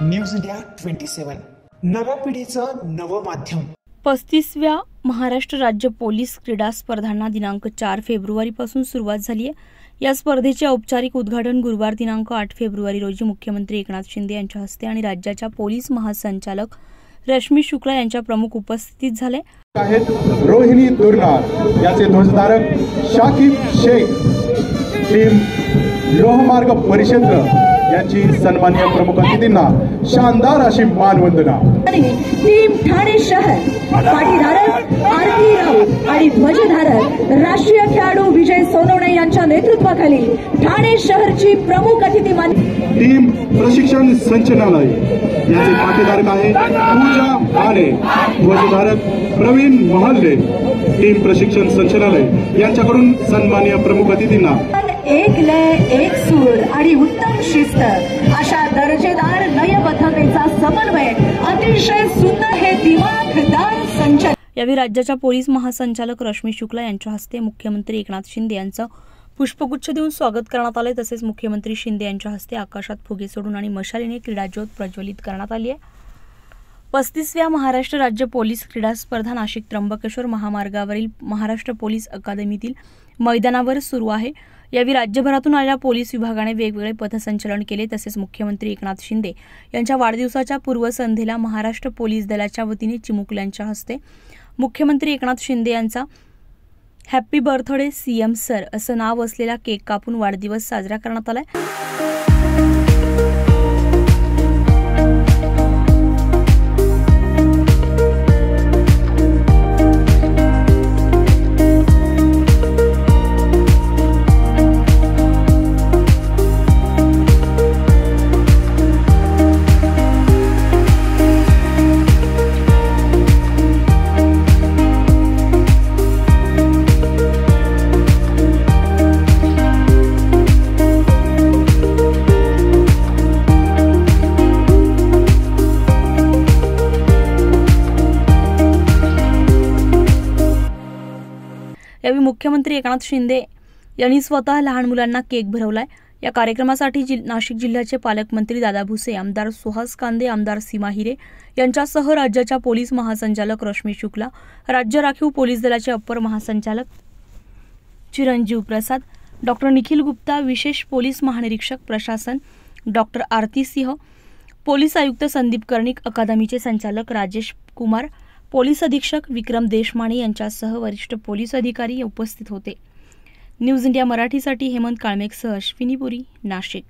News India 27 नव्या पिढीचं नवं माध्यम। 35व्या महाराष्ट्र राज्य पोलीस क्रीडा स्पर्धांना दिनांक 4 फेब्रुवारीपासून सुरुवात झाली आहे। या स्पर्धेचे औपचारिक उद्घाटन गुरुवार दिनांक 8 फेब्रुवारी रोजी मुख्यमंत्री एकनाथ शिंदे यांच्या हस्ते आणि राज्याच्या पोलीस महासंचालक रश्मी शुक्ला यांच्या प्रमुख उपस्थितीत झाले। रोहिणी दुर्नार याचे ध्वजधारक शाकिब शेख, टीम लोहमार्ग परिक्षेत्र यांची सन्माननीय प्रमुख अतिथींना शानदार अशी मानवंदना। टीम ठाणे शहर पाठीधारक आरती राऊत आणि ध्वजधारक राष्ट्रीय खेळाडू विजय सोनवणे यांच्या नेतृत्वाखाली ठाणे शहरची प्रमुख अतिथी टीम प्रशिक्षण संचालनालय याचे पाठीधारक आहे पूजा आले, ध्वजधारक प्रवीण महल्ले, टीम प्रशिक्षण संचालनालय यांच्याकडून सन्माननीय प्रमुख अतिथींना एक लय एक सूर आणि उत्तम शिस्त अशा दर्जेदार लयबद्धतेचा समन्वय अतिशय सुंदर हे दिमाखदार संचलन। यावेळी राज्याच्या पोलीस महासंचालक रश्मी शुक्ला यांच्या हस्ते मुख्यमंत्री एकनाथ शिंदे यांचं पुष्पगुच्छ देऊन स्वागत करण्यात आले। तसेच मुख्यमंत्री शिंदे यांच्या हस्ते आकाशात फुगे सोडून आणि मशालीने क्रीडा ज्योत प्रज्वलित करण्यात आली आहे। 35व्या महाराष्ट्र राज्य पोलीस क्रीडा स्पर्धा नाशिक त्र्यंबकेश्वर महामार्गावरील महाराष्ट्र पोलीस अकादमीतील मैदानावर सुरू आहे। यावेळी राज्यभरातून आलेल्या पोलीस विभागाने वेगवेगळे पथसंचलन केले। तसेच मुख्यमंत्री एकनाथ शिंदे यांच्या वाढदिवसाच्या पूर्वसंध्येला महाराष्ट्र पोलीस दलाच्या वतीने चिमुकल्यांच्या हस्ते मुख्यमंत्री एकनाथ शिंदे यांचा हॅपी बर्थडे सीएम सर असं नाव असलेला केक कापून वाढदिवस साजरा करण्यात आला। यावेळी मुख्यमंत्री एकनाथ शिंदे यांनी स्वतः लहान मुलांना केक भरवलाय। या कार्यक्रमासाठी नाशिक जिल्ह्याचे पालकमंत्री दादा भुसे, आमदार सुहास कांदे, आमदार सीमा हिरे यांच्यासह राज्याच्या पोलीस महासंचालक रश्मी शुक्ला, राज्य राखीव पोलीस दलाचे अप्पर महासंचालक चिरंजीव प्रसाद, डॉक्टर निखिल गुप्ता, विशेष पोलीस महानिरीक्षक प्रशासन डॉक्टर आरती सिंह, पोलीस आयुक्त संदीप कर्णिक, अकादमीचे संचालक राजेश कुमार, पोलीस अधीक्षक विक्रम देशमाने यांच्यासह वरिष्ठ पोलीस अधिकारी उपस्थित होते। न्यूज इंडिया मराठीसाठी हेमंत काळमेघसह अश्विनी पुरी, नाशिक।